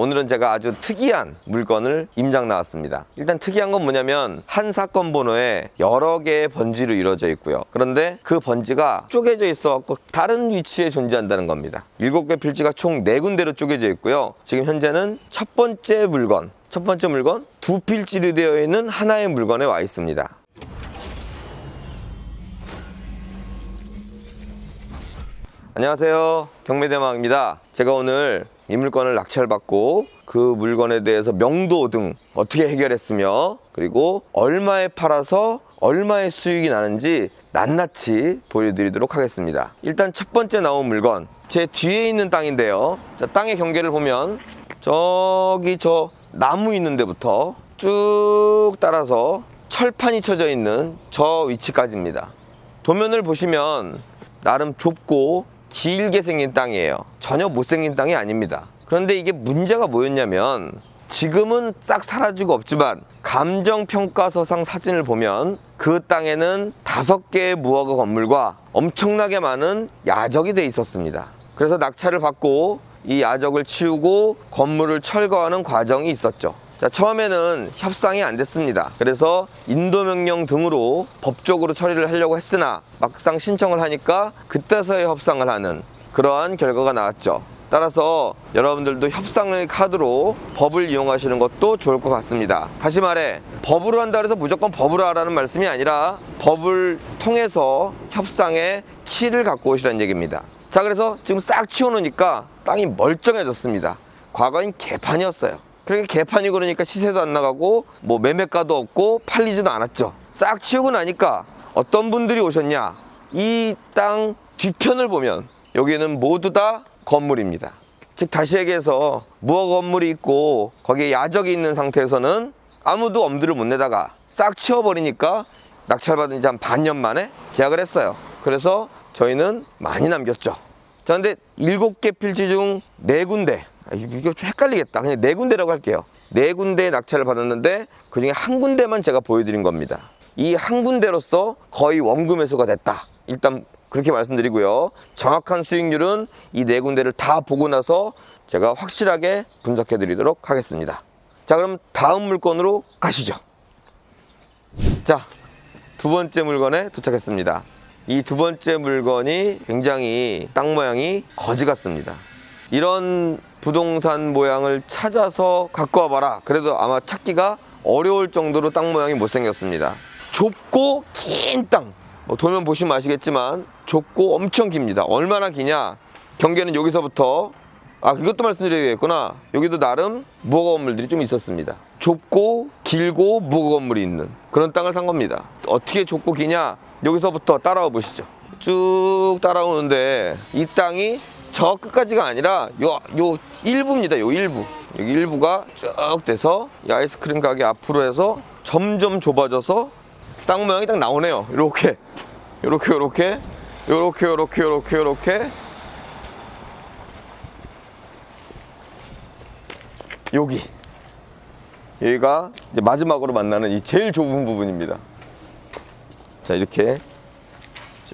오늘은 제가 아주 특이한 물건을 임장 나왔습니다. 일단 특이한 건 뭐냐면 한 사건 번호에 여러 개의 번지로 이루어져 있고요. 그런데 그 번지가 쪼개져 있어 다른 위치에 존재한다는 겁니다. 7개 필지가 총 4군데로 쪼개져 있고요. 지금 현재는 첫 번째 물건 두 필지로 되어 있는 하나의 물건에 와 있습니다. 안녕하세요, 경매대망입니다. 제가 오늘 이 물건을 낙찰받고 그 물건에 대해서 명도 등 어떻게 해결했으며 그리고 얼마에 팔아서 얼마의 수익이 나는지 낱낱이 보여드리도록 하겠습니다. 일단 첫 번째 나온 물건, 제 뒤에 있는 땅인데요. 자, 땅의 경계를 보면 저기 저 나무 있는 데부터 쭉 따라서 철판이 쳐져 있는 저 위치까지입니다. 도면을 보시면 나름 좁고 길게 생긴 땅이에요. 전혀 못생긴 땅이 아닙니다. 그런데 이게 문제가 뭐였냐면 지금은 싹 사라지고 없지만 감정평가서상 사진을 보면 그 땅에는 5개의 무허가 건물과 엄청나게 많은 야적이 돼 있었습니다. 그래서 낙찰을 받고 이 야적을 치우고 건물을 철거하는 과정이 있었죠. 자, 처음에는 협상이 안 됐습니다. 그래서 인도명령 등으로 법적으로 처리를 하려고 했으나 막상 신청을 하니까 그때서야 협상을 하는 그러한 결과가 나왔죠. 따라서 여러분들도 협상의 카드로 법을 이용하시는 것도 좋을 것 같습니다. 다시 말해, 법으로 한다 해서 무조건 법으로 하라는 말씀이 아니라 법을 통해서 협상의 키를 갖고 오시라는 얘기입니다. 자, 그래서 지금 싹 치워놓으니까 땅이 멀쩡해졌습니다. 과거엔 개판이었어요. 그렇게 개판이고 그러니까 시세도 안 나가고 뭐 매매가도 없고 팔리지도 않았죠. 싹 치우고 나니까 어떤 분들이 오셨냐, 이 땅 뒤편을 보면 여기는 모두 다 건물입니다. 즉 다시 얘기해서 무허가 건물이 있고 거기에 야적이 있는 상태에서는 아무도 엄두를 못 내다가 싹 치워버리니까 낙찰받은 지 한 반년 만에 계약을 했어요. 그래서 저희는 많이 남겼죠. 자, 근데 7개 필지 중 4군데, 이게 좀 헷갈리겠다. 그냥 4군데라고 할게요. 4군데의 낙찰을 받았는데 그 중에 한 군데만 제가 보여드린 겁니다. 이 한 군데로서 거의 원금 회수가 됐다. 일단 그렇게 말씀드리고요. 정확한 수익률은 이 4군데를 다 보고 나서 제가 확실하게 분석해 드리도록 하겠습니다. 자, 그럼 다음 물건으로 가시죠. 자, 두 번째 물건에 도착했습니다. 이 두 번째 물건이 굉장히 땅 모양이 거지 같습니다. 이런 부동산 모양을 찾아서 갖고 와봐라. 그래도 아마 찾기가 어려울 정도로 땅 모양이 못생겼습니다. 좁고 긴 땅. 도면 보시면 아시겠지만 좁고 엄청 깁니다. 얼마나 기냐? 경계는 여기서부터, 이것도 말씀드려야겠구나. 여기도 나름 무허가 건물들이 좀 있었습니다. 좁고 길고 무허가 건물이 있는 그런 땅을 산 겁니다. 어떻게 좁고 기냐? 여기서부터 따라와 보시죠. 쭉 따라오는데 이 땅이 저 끝까지가 아니라 요 일부입니다. 요 일부. 여기 일부가 쭉 돼서 이 아이스크림 가게 앞으로 해서 점점 좁아져서 땅 모양이 딱 나오네요. 이렇게 여기가 이제 마지막으로 만나는 이 제일 좁은 부분입니다. 자, 이렇게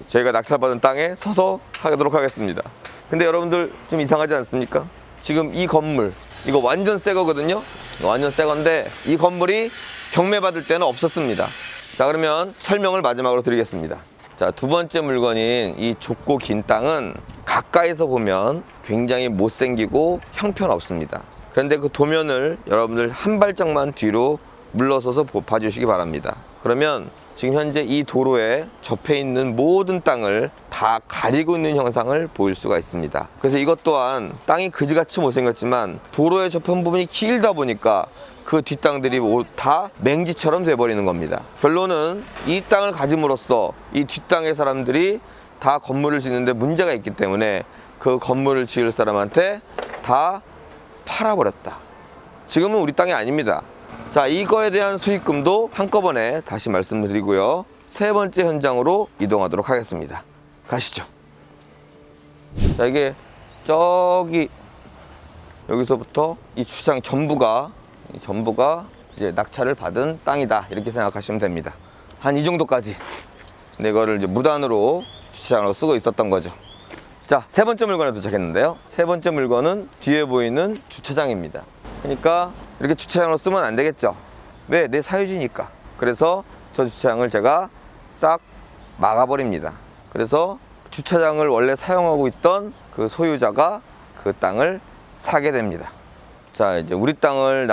저희가 낙찰받은 땅에 서서 하도록 하겠습니다. 근데 여러분들 좀 이상하지 않습니까? 지금 이 건물, 이거 완전 새 거거든요. 완전 새 건데 이 건물이 경매받을 때는 없었습니다. 자, 그러면 설명을 마지막으로 드리겠습니다. 자, 두 번째 물건인 이 좁고 긴 땅은 가까이서 보면 굉장히 못생기고 형편없습니다. 그런데 그 도면을 여러분들 한 발짝만 뒤로 물러서서 봐주시기 바랍니다. 그러면 지금 현재 이 도로에 접해 있는 모든 땅을 다 가리고 있는 형상을 보일 수가 있습니다. 그래서 이것 또한 땅이 그지같이 못생겼지만 도로에 접한 부분이 길다 보니까 그 뒷땅들이 다 맹지처럼 돼버리는 겁니다. 결론은 이 땅을 가짐으로써 이 뒷땅의 사람들이 다 건물을 짓는데 문제가 있기 때문에 그 건물을 지을 사람한테 다 팔아버렸다. 지금은 우리 땅이 아닙니다. 자, 이거에 대한 수익금도 한꺼번에 다시 말씀드리고요. 세 번째 현장으로 이동하도록 하겠습니다. 가시죠. 자, 이게 저기 여기서부터 이 주차장 전부가 이제 낙찰을 받은 땅이다, 이렇게 생각하시면 됩니다. 한 이 정도까지. 근데 이거를 이제 무단으로 주차장으로 쓰고 있었던 거죠. 자, 세 번째 물건에 도착했는데요. 세 번째 물건은 뒤에 보이는 주차장입니다. 그러니까 이렇게 주차장으로 쓰면 안 되겠죠. 왜? 내 사유지니까. 그래서 저 주차장을 제가 싹 막아버립니다. 그래서 주차장을 원래 사용하고 있던 그 소유자가 그 땅을 사게 됩니다. 자, 이제 우리 땅을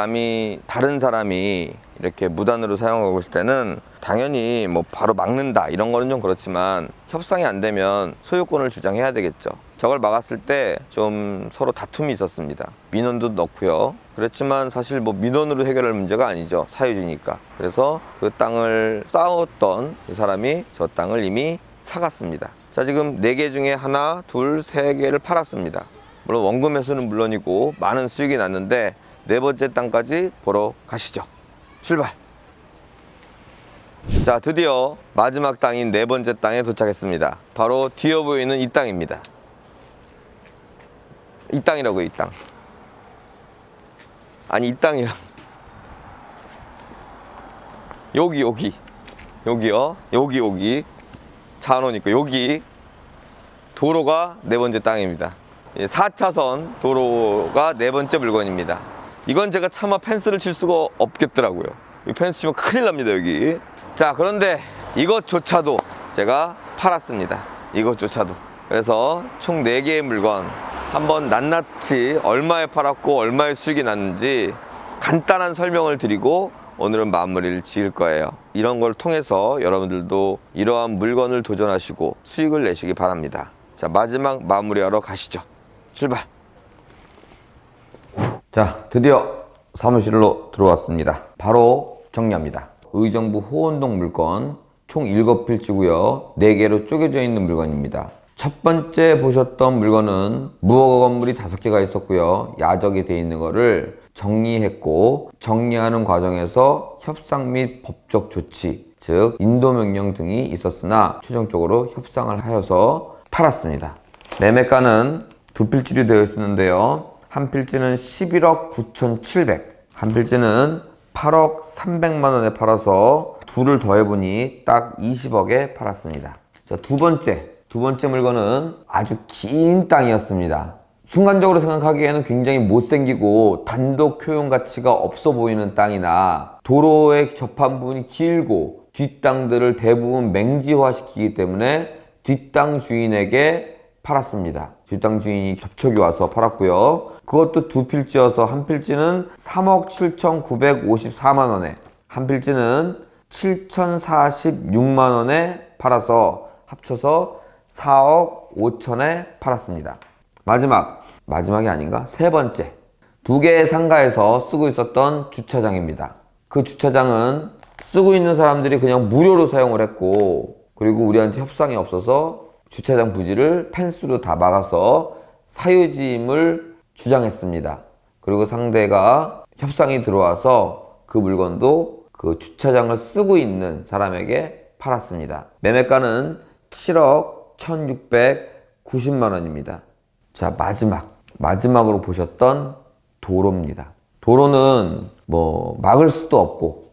다른 사람이 이렇게 무단으로 사용하고 있을 때는 당연히 뭐 바로 막는다 이런 거는 좀 그렇지만 협상이 안 되면 소유권을 주장해야 되겠죠. 저걸 막았을 때 좀 서로 다툼이 있었습니다. 민원도 넣고요. 그렇지만 사실 뭐 민원으로 해결할 문제가 아니죠. 사유지니까. 그래서 그 땅을 싸웠던 그 사람이 저 땅을 이미 사갔습니다. 자, 지금 4개 중에 하나, 둘, 3개를 팔았습니다. 물론 원금 회수는 물론이고 많은 수익이 났는데 4번째 땅까지 보러 가시죠. 출발! 자, 드디어 마지막 땅인 4번째 땅에 도착했습니다. 바로 뒤에 보이는 이 땅입니다. 이 땅이라고요, 이 땅. 아니, 이 땅이랑 여기요. 여기 차 놓으니까 여기 도로가 4번째 땅입니다. 4차선 도로가 4번째 물건입니다. 이건 제가 차마 펜스를 칠 수가 없겠더라고요. 이 펜스 치면 큰일 납니다, 여기. 자, 그런데 이것조차도 제가 팔았습니다. 이것조차도. 그래서 총 4개의 물건 한번 낱낱이 얼마에 팔았고 얼마의 수익이 났는지 간단한 설명을 드리고 오늘은 마무리를 지을 거예요. 이런 걸 통해서 여러분들도 이러한 물건을 도전하시고 수익을 내시기 바랍니다. 자, 마지막 마무리하러 가시죠. 출발! 자, 드디어 사무실로 들어왔습니다. 바로 정리합니다. 의정부 호원동 물건 총 7필지고요. 4개로 쪼개져 있는 물건입니다. 첫 번째 보셨던 물건은 무허가 건물이 5개가 있었고요. 야적이 되어 있는 거를 정리했고, 정리하는 과정에서 협상 및 법적 조치, 즉 인도명령 등이 있었으나 최종적으로 협상을 하여서 팔았습니다. 매매가는 2필지로 되어 있었는데요. 한 필지는 11억 9,700, 한 필지는 8억 300만 원에 팔아서 둘을 더해보니 딱 20억에 팔았습니다. 자, 두 번째 물건은 아주 긴 땅이었습니다. 순간적으로 생각하기에는 굉장히 못생기고 단독 효용 가치가 없어 보이는 땅이나 도로에 접한 부분이 길고 뒷땅들을 대부분 맹지화시키기 때문에 뒷땅 주인에게 팔았습니다. 뒷땅 주인이 접촉이 와서 팔았고요. 그것도 2필지여서 한 필지는 3억 7,954만 원에, 한 필지는 7,046만 원에 팔아서 합쳐서 4억 5천에 팔았습니다. 마지막이 아닌가? 3번째. 2개의 상가에서 쓰고 있었던 주차장입니다. 그 주차장은 쓰고 있는 사람들이 그냥 무료로 사용을 했고, 그리고 우리한테 협상이 없어서 주차장 부지를 펜스로 다 막아서 사유지임을 주장했습니다. 그리고 상대가 협상이 들어와서 그 물건도 그 주차장을 쓰고 있는 사람에게 팔았습니다. 매매가는 7억 1,690만 원입니다. 자, 마지막으로 보셨던 도로입니다. 도로는 뭐 막을 수도 없고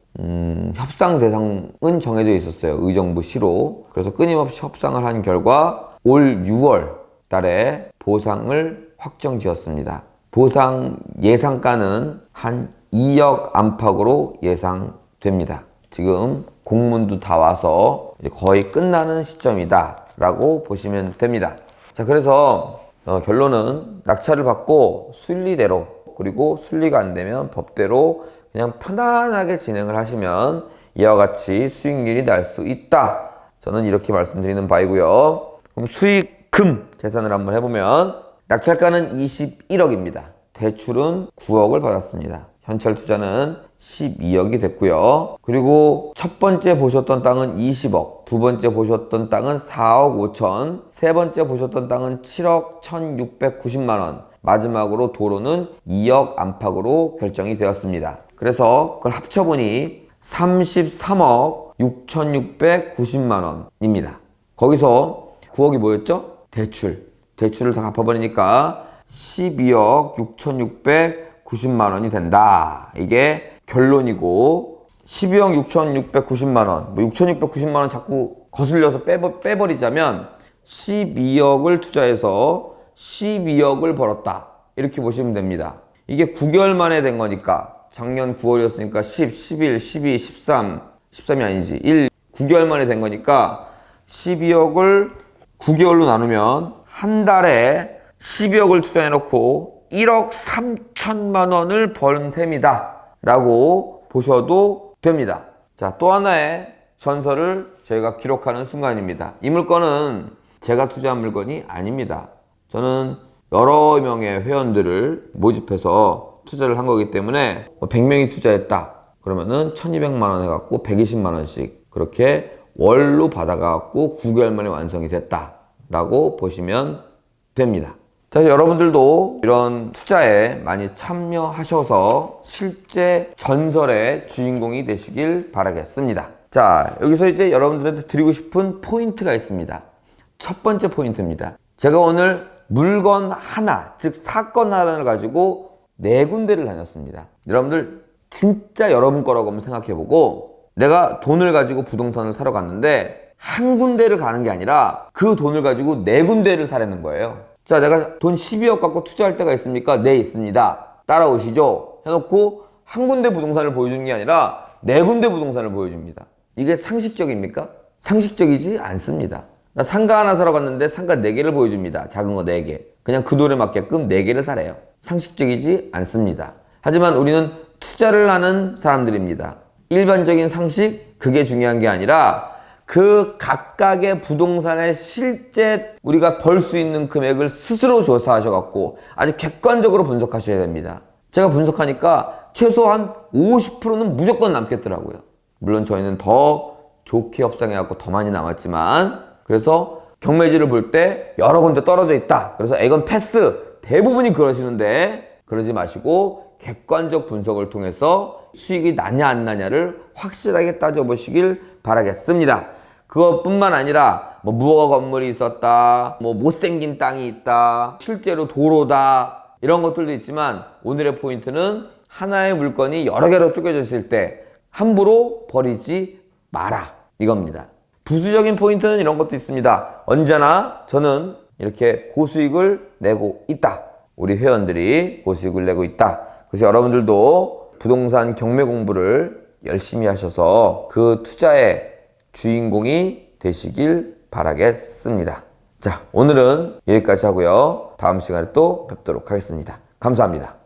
협상 대상은 정해져 있었어요. 의정부시로. 그래서 끊임없이 협상을 한 결과 올 6월 달에 보상을 확정 지었습니다. 보상 예상가는 한 2억 안팎으로 예상됩니다. 지금 공문도 다 와서 이제 거의 끝나는 시점이다 라고 보시면 됩니다. 자, 그래서 결론은 낙찰을 받고 순리대로, 그리고 순리가 안 되면 법대로 그냥 편안하게 진행을 하시면 이와 같이 수익률이 날 수 있다. 저는 이렇게 말씀드리는 바이고요. 그럼 수익금 계산을 한번 해보면 낙찰가는 21억입니다. 대출은 9억을 받았습니다. 현찰 투자는 12억이 됐고요. 그리고 첫 번째 보셨던 땅은 20억, 두 번째 보셨던 땅은 4억 5천, 세 번째 보셨던 땅은 7억 1,690만 원, 마지막으로 도로는 2억 안팎으로 결정이 되었습니다. 그래서 그걸 합쳐보니 33억 6,690만 원입니다. 거기서 9억이 뭐였죠? 대출을 다 갚아버리니까 12억 6,690만 원이 된다. 이게 결론이고, 12억 6,690만 원, 6,690만 원 자꾸 거슬려서 빼버리자면 12억을 투자해서 12억을 벌었다. 이렇게 보시면 됩니다. 이게 9개월 만에 된 거니까 작년 9월이었으니까 10, 11, 12, 13, 13이 아니지 9개월 만에 된 거니까 12억을 9개월로 나누면 한 달에 12억을 투자해놓고 1억 3천만 원을 번 셈이다 라고 보셔도 됩니다. 자, 또 하나의 전설을 저희가 기록하는 순간입니다. 이 물건은 제가 투자한 물건이 아닙니다. 저는 여러 명의 회원들을 모집해서 투자를 한 거기 때문에 100명이 투자했다 그러면은 1200만 원 해갖고 120만 원씩 그렇게 월로 받아가갖고 9개월 만에 완성이 됐다 라고 보시면 됩니다. 자, 여러분들도 이런 투자에 많이 참여하셔서 실제 전설의 주인공이 되시길 바라겠습니다. 자, 여기서 이제 여러분들한테 드리고 싶은 포인트가 있습니다. 첫 번째 포인트입니다. 제가 오늘 물건 하나, 즉 사건 하나를 가지고 4군데를 다녔습니다. 여러분들 진짜 여러분 거라고 한번 생각해보고 내가 돈을 가지고 부동산을 사러 갔는데 한 군데를 가는 게 아니라 그 돈을 가지고 4군데를 사려는 거예요. 자, 내가 돈 12억 갖고 투자할 때가 있습니까? 네, 있습니다. 따라오시죠. 해놓고 한 군데 부동산을 보여주는 게 아니라 4군데 부동산을 보여줍니다. 이게 상식적입니까? 상식적이지 않습니다. 나 상가 하나 사러 갔는데 상가 4개를 보여줍니다. 작은 거 4개. 그냥 그 돈에 맞게끔 4개를 사래요. 상식적이지 않습니다. 하지만 우리는 투자를 하는 사람들입니다. 일반적인 상식, 그게 중요한 게 아니라 그 각각의 부동산의 실제 우리가 벌 수 있는 금액을 스스로 조사하셔갖고 아주 객관적으로 분석하셔야 됩니다. 제가 분석하니까 최소한 50%는 무조건 남겠더라고요. 물론 저희는 더 좋게 협상해갖고 더 많이 남았지만 그래서 경매지를 볼 때 여러 군데 떨어져 있다. 그래서 이건 패스. 대부분이 그러시는데 그러지 마시고 객관적 분석을 통해서 수익이 나냐 안 나냐를 확실하게 따져보시길 바라겠습니다. 그것뿐만 아니라 뭐 무허가 건물이 있었다, 뭐 못생긴 땅이 있다, 실제로 도로다 이런 것들도 있지만 오늘의 포인트는 하나의 물건이 여러 개로 쪼개져 있을 때 함부로 버리지 마라 이겁니다. 부수적인 포인트는 이런 것도 있습니다. 언제나 저는 이렇게 고수익을 내고 있다. 우리 회원들이 고수익을 내고 있다. 그래서 여러분들도 부동산 경매 공부를 열심히 하셔서 그 투자의 주인공이 되시길 바라겠습니다. 자, 오늘은 여기까지 하고요. 다음 시간에 또 뵙도록 하겠습니다. 감사합니다.